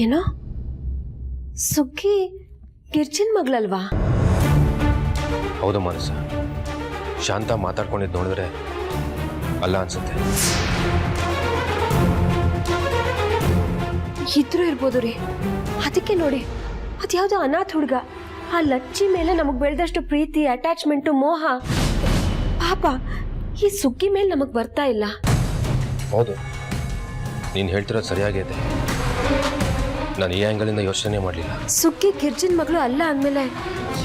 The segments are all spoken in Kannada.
ಏನೋ ಸುಗ್ಗಿ ಗಿರ್ಜಿನ್ ಮಗಳಲ್ವಾ? ಹೌದು ಮಾನಸ, ಶಾಂತ ಮಾತಾಡ್ಕೊಂಡಿದ್ದು ನೋಡಿದ್ರೆ ಅಲ್ಲ ಅನ್ಸುತ್ತೆ. ಇದ್ರೂ ಇರ್ಬೋದು ರೀ. ಅದಕ್ಕೆ ನೋಡಿ, ಅದ್ಯಾವುದೋ ಅನಾಥ ಹುಡುಗ ಆ ಲಚ್ಚಿ ಮೇಲೆ ನಮಗ್ ಬೆಳೆದಷ್ಟು ಪ್ರೀತಿ, ಅಟ್ಯಾಚ್ಮೆಂಟು, ಮೋಹ ಪಾಪ ಈ ಸುಗ್ಗಿ ಮೇಲೆ ನಮಗ್ ಬರ್ತಾ ಇಲ್ಲ. ಹೌದು, ನೀನು ಹೇಳ್ತಿರೋದು ಸರಿಯಾಗಿದೆ. ನಾನು ಈ ಆ್ಯಂಗಲಿಂದ ಯೋಚನೆ ಮಾಡಲಿಲ್ಲ. ಸುಗ್ಗಿ ಗಿರ್ಜಿನ್ ಮಗಳು ಅಲ್ಲ ಅಂದಮೇಲೆ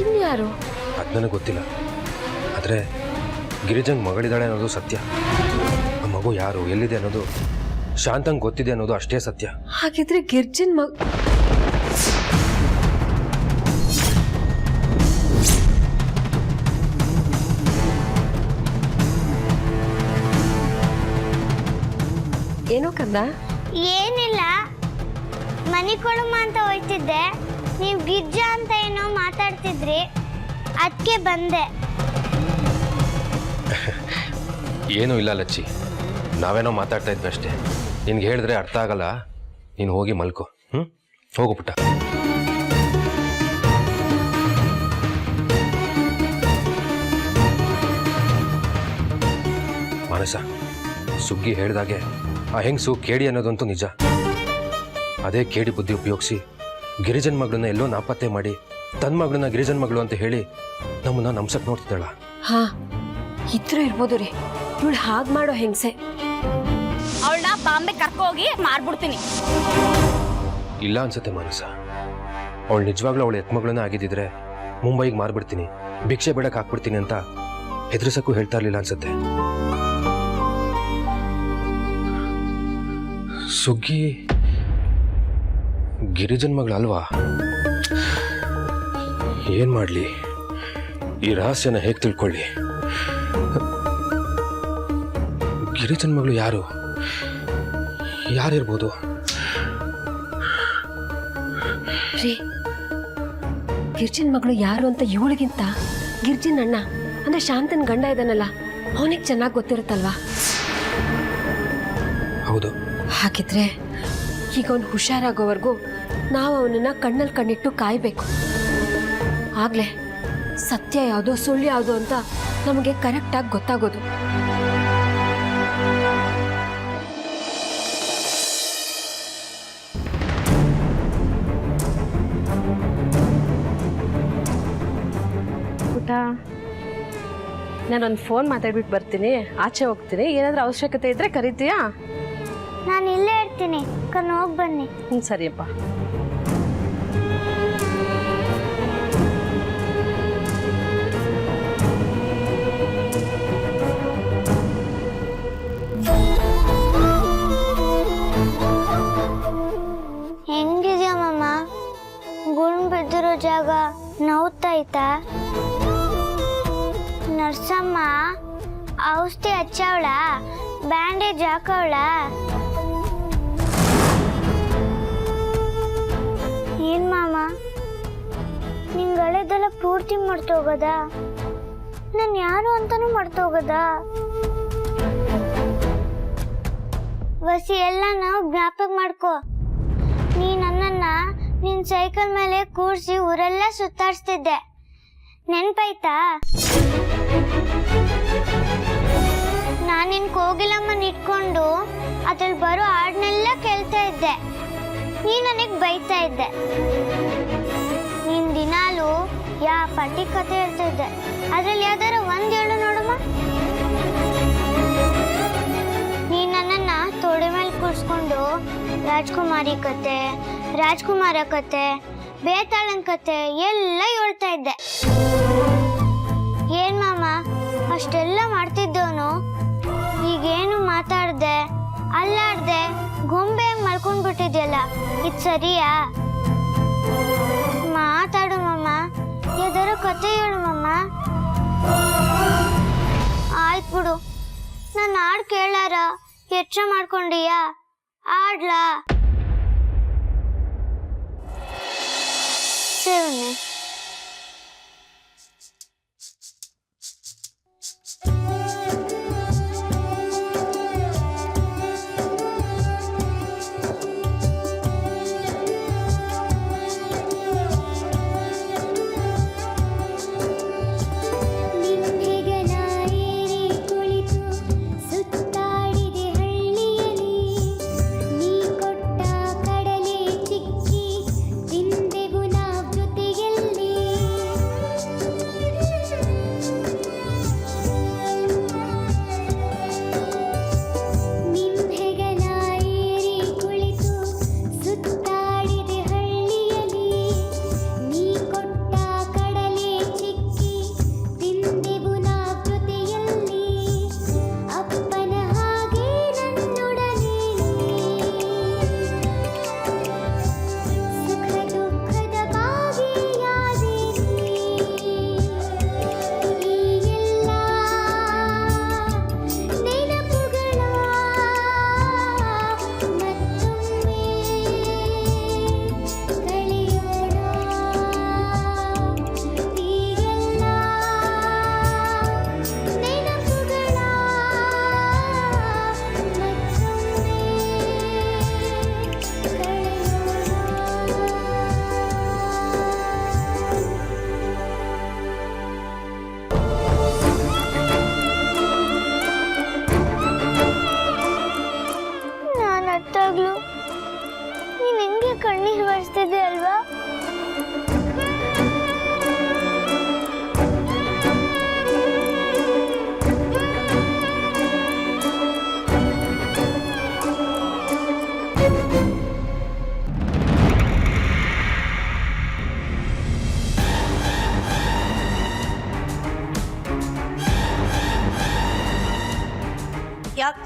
ಇನ್ಯಾರು? ಅದು ನನಗೆ ಗೊತ್ತಿಲ್ಲ. ಆದರೆ ಗಿರಿಜನ್ ಮಗಳಿದ್ದಾಳೆ ಅನ್ನೋದು ಸತ್ಯ. ಆ ಮಗು ಯಾರು, ಎಲ್ಲಿದೆ ಅನ್ನೋದು ಶಾಂತಂಗೆ ಗೊತ್ತಿದೆ ಅನ್ನೋದು ಅಷ್ಟೇ ಸತ್ಯ. ಹಾಗಿದ್ರೆ ಗಿರ್ಜಿನ್ ಏನೋ ಕಂದ? ಏನಿಲ್ಲ, ಮನಿ ಕೊಡಮ್ಮ ಅಂತ ಹೋಯ್ತಿದ್ದೆ. ನೀವು ಗಿರ್ಜಾ ಅಂತ ಏನೋ ಮಾತಾಡ್ತಿದ್ರಿ, ಅದಕ್ಕೆ ಬಂದೆ. ಏನೂ ಇಲ್ಲ ಲಚ್ಚಿ, ನಾವೇನೋ ಮಾತಾಡ್ತಾ ಇದ್ವಿ ಅಷ್ಟೇ. ನಿನ್ಗೆ ಹೇಳಿದ್ರೆ ಅರ್ಥ ಆಗಲ್ಲ. ನೀನು ಹೋಗಿ ಮಲ್ಕೋ. ಹೋಗು ಪುಟ್ಟ. ಮಾನಸ, ಸುಗ್ಗಿ ಹೇಳ್ದಾಗೆ ಆ ಹೆಂಗಸು ಕೇಡಿ ಅನ್ನೋದಂತೂ ನಿಜ. ಅದೇ ಕೇಡಿ ಬುದ್ಧಿ ಉಪಯೋಗಿಸಿ ಗಿರಿಜನ್ ಮಗಳನ್ನ ಎಲ್ಲೋ ನಾಪತ್ತೆ ಮಾಡಿ ತನ್ನ ಮಗಳನ್ನ ಗಿರಿಜನ್ ಮಗಳು ಅಂತ ಹೇಳಿ ನಮ್ಮನ್ನ ನಂಬ್ಸಕ್ ನೋಡ್ತಿದ್ದಾಳ. ಹಾ, ಇದ್ರೂ ಇರ್ಬೋದು ರೀ. ಇವಳು ಹಾಗೆ ಮಾಡೋ ಹೆಂಗಸೆ. ಅವಳನ್ನ ಬಾಂಬೆ ಕರ್ಕೋಗಿ ಮಾರ್ಬಿಡ್ತೀನಿ. ಇಲ್ಲ ಅನ್ಸುತ್ತೆ ಮಾನಸ. ಅವಳು ನಿಜವಾಗ್ಲೂ ಅವಳು ಎತ್ಮಗಳನ್ನ ಆಗಿದ್ದಿದ್ರೆ ಮುಂಬೈಗೆ ಮಾರ್ಬಿಡ್ತೀನಿ, ಭಿಕ್ಷೆ ಬೇಡಕ್ ಹಾಕ್ಬಿಡ್ತೀನಿ ಅಂತ ಹೆದರ್ಸಕ್ಕೂ ಹೇಳ್ತಾ ಇರ್ಲಿಲ್ಲ ಅನ್ಸುತ್ತೆ. ಸುಗ್ಗಿ ಗಿರಿಜನ್ ಮಗಳು ಅಲ್ವಾ? ಏನ್ ಮಾಡ್ಲಿ? ಈ ರಹಸ್ಯನ ಹೇಗೆ ತಿಳ್ಕೊಳ್ಳಿ? ಗಿರಿಜನ್ ಮಗಳು ಯಾರಿರ್ಬೋದು? ರೀ, ಗಿರ್ಜಿನ್ ಮಗಳು ಯಾರು ಅಂತ ಇವಳಿಗಿಂತ ಗಿರ್ಜಿನ್ ಅಣ್ಣ ಅಂದ್ರೆ ಶಾಂತನ್ ಗಂಡ ಇದ್ದಾನಲ್ಲ, ಅವನಿಗೆ ಚೆನ್ನಾಗಿ ಗೊತ್ತಿರುತ್ತಲ್ವಾ? ಹೌದು. ಹಾಗಿದ್ರೆ ಈಗ ಅವನು ಹುಷಾರಾಗೋವರೆಗೂ ನಾವು ಅವನನ್ನ ಕಣ್ಣಲ್ಲಿ ಕಣ್ಣಿಟ್ಟು ಕಾಯ್ಬೇಕು. ಆಗ್ಲೇ ಸತ್ಯ ಯಾವುದು ಸುಳ್ಳು ಯಾವುದು ಅಂತ ನಮಗೆ ಕರೆಕ್ಟಾಗಿ ಗೊತ್ತಾಗೋದು. ಪುಟ, ನಾನೊಂದು ಫೋನ್ ಮಾತಾಡ್ಬಿಟ್ಟು ಬರ್ತೀನಿ, ಆಚೆ ಹೋಗ್ತೀನಿ. ಏನಾದರೂ ಅವಶ್ಯಕತೆ ಇದ್ರೆ ಕರಿತೀಯಾ? ನಾನು ಇಲ್ಲೇ ಇರ್ತೀನಿ, ಕಣ್ಣು ಹೋಗಿ ಬನ್ನಿ. ಸರಿಯಪ್ಪ. ಹೆಂಗಿದ್ಯಾ ಮಾಮ? ಗುಂಡು ಬಿದ್ದಿರೋ ಜಾಗ ನೋವ್ತಾಯ್ತಾ? ನರ್ಸಮ್ಮ ಔಷಧಿ ಹಚ್ಚವಳ? ಬ್ಯಾಂಡೇಜ್ ಹಾಕವಳ? ಏನ್ ಮಾಮ, ನಿಂಗೆ ಹಳೆದೆಲ್ಲ ಪೂರ್ತಿ ಮರ್ತೋಗದ? ನಾನು ಯಾರು ಅಂತಾನೂ ಮರ್ತೋಗದ? ವಸಿ ಎಲ್ಲ ನಾವು ಜ್ಞಾಪಕ ಮಾಡ್ಕೋ. ನೀ ನನ್ನನ್ನ ನಿನ್ ಸೈಕಲ್ ಮೇಲೆ ಕೂರ್ಸಿ ಊರೆಲ್ಲ ಸುತ್ತಾಡ್ಸ್ತಿದ್ದೆ, ನೆನ್ಪಾಯ್ತಾ? ನಾನಿನ್ ಕೋಗಿಲಮ್ಮನ ಇಟ್ಕೊಂಡು ಅದ್ರಲ್ಲಿ ಬರೋ ಹಾಡ್ನೆಲ್ಲ ಕೇಳ್ತಾ ಇದ್ದೆ. ನೀ ನನಗ್ ಬೈತಾ ಇದ್ದೆ. ನೀನ್ ದಿನಾಲು ಪಟ್ಟಿ ಕತೆ ಹೇಳ್ತಾ ಇದ್ದೆ. ಅದ್ರಲ್ಲಿ ಯಾವ್ದಾರ ಒಂದ್ ಹೇಳು ನೋಡಮ್ಮ. ನೀ ನನ್ನನ್ನ ತೊಡೆ ಮೇಲೆ ಕೂರ್ಸ್ಕೊಂಡು ರಾಜ್ಕುಮಾರಿ ಕತೆ, ರಾಜ್ಕುಮಾರ ಕತೆ, ಬೇತಾಳನ್ ಕತೆ ಎಲ್ಲ ಹೇಳ್ತಾ ಇದ್ದೆ. ಏನ್ ಮಾಮ, ಅಷ್ಟೆಲ್ಲ ಮಾಡ್ತಿದ್ದವನು ಈಗೇನು ಮಾತಾಡ್ದೆ, ಅಲ್ಲಾಡ್ದೆ, ಗೊಂಬೆ ಮಲ್ಕೊಂಡ್ಬಿಟ್ಟಿದ್ಯಲ್ಲ, ಇದು ಸರಿಯಾ? ಮಾತಾಡು ಮಮ್ಮ, ಯಾವ್ದಾರ ಕತೆ ಹೇಳು ಮಮ್ಮ. ಆಯ್ತು ಬಿಡು, ನಾನು ಹಾಡು ಕೇಳಾರ ಎಚ್ಚರ ಮಾಡ್ಕೊಂಡಿಯಾ? ಆಡ್ಲಾ? ಸರಿ.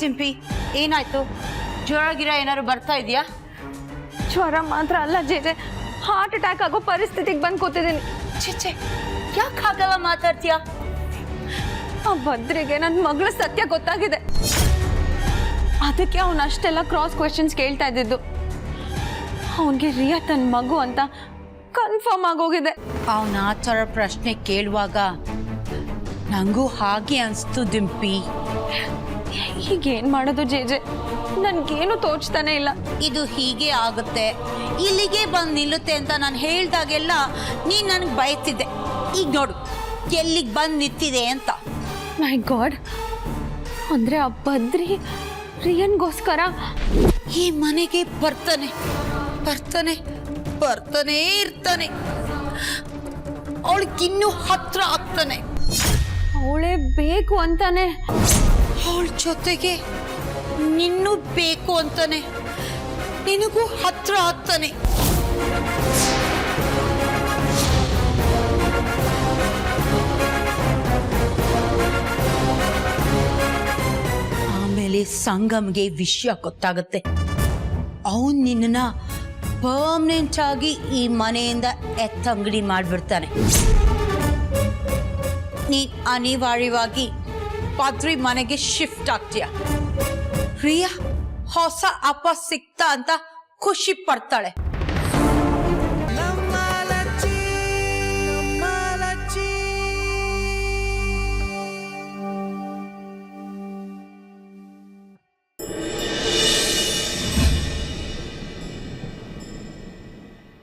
ಚಿಂಪಿ ಏನಾಯ್ತು? ಜ್ವರ ಗಿರ ಏನಾದ್ರು ಬರ್ತಾ ಇದೆಯಾ? ಜ್ವರ ಮಾತ್ರ ಅಲ್ಲ ಜೇಜೆ, ಹಾರ್ಟ್ ಅಟ್ಯಾಕ್ ಆಗೋ ಪರಿಸ್ಥಿತಿಗೆ ಬಂದು ಕೂತಿದ್ದೀನಿ. ಚಿಚ್ಚೆ ಯಾಕೆ ಹಾಗೆಲ್ಲ ಮಾತಾಡ್ತೀಯಾ? ಆ ಭದ್ರಿಗೆ ನನ್ನ ಮಗಳ ಸತ್ಯ ಗೊತ್ತಾಗಿದೆ, ಅದಕ್ಕೆ ಅವನು ಅಷ್ಟೆಲ್ಲ ಕ್ರಾಸ್ ಕ್ವೆಶನ್ಸ್ ಕೇಳ್ತಾ ಇದ್ದಿದ್ದು. ಅವನಿಗೆ ರಿಯಾ ತನ್ನ ಮಗು ಅಂತ ಕನ್ಫರ್ಮ್ ಆಗೋಗಿದೆ. ಅವನ ಆ ಥರ ಪ್ರಶ್ನೆ ಕೇಳುವಾಗ ನಂಗೂ ಹಾಗೆ ಅನಿಸ್ತು ದಿಂಪಿ. ಈಗೇನು ಮಾಡೋದು ಜೇಜೆ, ನನಗೇನು ತೋಚ್ತಾನೆ ಇಲ್ಲ. ಇದು ಹೀಗೆ ಆಗುತ್ತೆ, ಇಲ್ಲಿಗೆ ಬಂದು ನಿಲ್ಲುತ್ತೆ ಅಂತ ನಾನು ಹೇಳ್ದಾಗೆಲ್ಲ ನೀನು ನನಗೆ ಬೈತಿದ್ದೆ. ಈಗ ನೋಡು ಎಲ್ಲಿಗೆ ಬಂದು ನಿಂತಿದೆ ಅಂತ. ಮೈ ಗಾಡ್, ಅಂದರೆ ಆ ಬದ್ರಿ ರಿಯನ್ಗೋಸ್ಕರ ಈ ಮನೆಗೆ ಬರ್ತಾನೆ ಬರ್ತಾನೆ ಬರ್ತಾನೇ ಇರ್ತಾನೆ. ಅವಳಿಗಿನ್ನೂ ಹತ್ರ ಆಗ್ತಾನೆ. ಅವಳೇ ಬೇಕು ಅಂತಾನೆ, ಅವಳ ಜೊತೆಗೆ ನಿನ್ನೂ ಬೇಕು ಅಂತಾನೆ, ನಿನಗೂ ಹತ್ರ ಆಗ್ತಾನೆ. ಆಮೇಲೆ ಸಂಗಮ್ಗೆ ವಿಷಯ ಗೊತ್ತಾಗುತ್ತೆ. ಅವನು ನಿನ್ನ ಪರ್ಮನೆಂಟ್ ಆಗಿ ಈ ಮನೆಯಿಂದ ಎತ್ತಂಗಡಿ ಮಾಡಿಬಿಡ್ತಾನೆ. ನೀನ್ ಅನಿವಾರ್ಯವಾಗಿ ಪಾದ್ರಿ ಮನೆಗೆ ಶಿಫ್ಟ್ ಆಗ್ತೀಯ. ಪ್ರಿಯಾ ಹೊಸ ಅಪ್ಪ ಸಿಕ್ತಾ ಅಂತ ಖುಷಿ ಪಡ್ತಾಳೆ.